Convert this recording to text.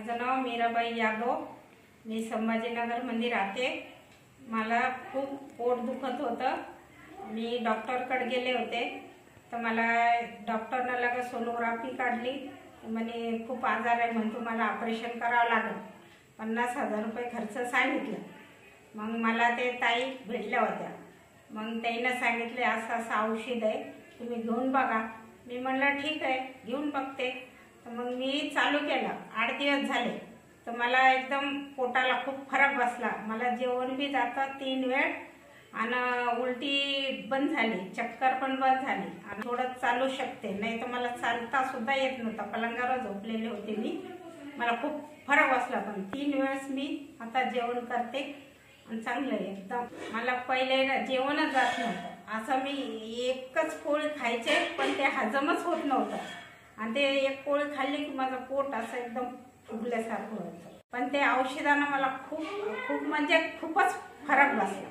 माझं नाव मीराबाई यादव। मी संभाजीनगरमध्ये राहते। मला खूप पोट दुखत होतं। मी डॉक्टरकडे गेले होते तर मला डॉक्टरने लगेच सोनोग्राफी काढली। म्हणे खूप आजार आहे, म्हणून तुम्हाला ऑपरेशन करावं लागेल। 50,000 रुपये खर्च सांगितलं। मग मला ते ताई भेटल्या होत्या। मग ताईने सांगितले असं असं औषध आहे, तुम्ही घेऊन बघा। मी म्हणलं ठीक आहे, घेऊन बघते। तर मग मी चालू केलं। 8 दिवस झाले तर मला एकदम पोटाला खूप फरक बसला। मला जेवण बी जातं 3 वेळ आणि उलटी बंद झाली, चक्कर पण बंद झाली आणि थोडं चालू शकते, नाही तर मला चालता सुद्धा येत नव्हतं। पलंगावर झोपलेले होते मी। मला खूप फरक बसला। पण 3 वेळेस मी आता जेवण करते आणि चांगलं आहे एकदम। मला पहिले जेवणच जात नव्हतं। असं मी एकच पोळी खायचे पण ते हजमच होत नव्हतं आणि ते एक पोळी खाल्ली की माझं पोट असं एकदम फुगल्यासारखं होतं। पण ते औषधानं मला खूप म्हणजे खूपच फरक बसला।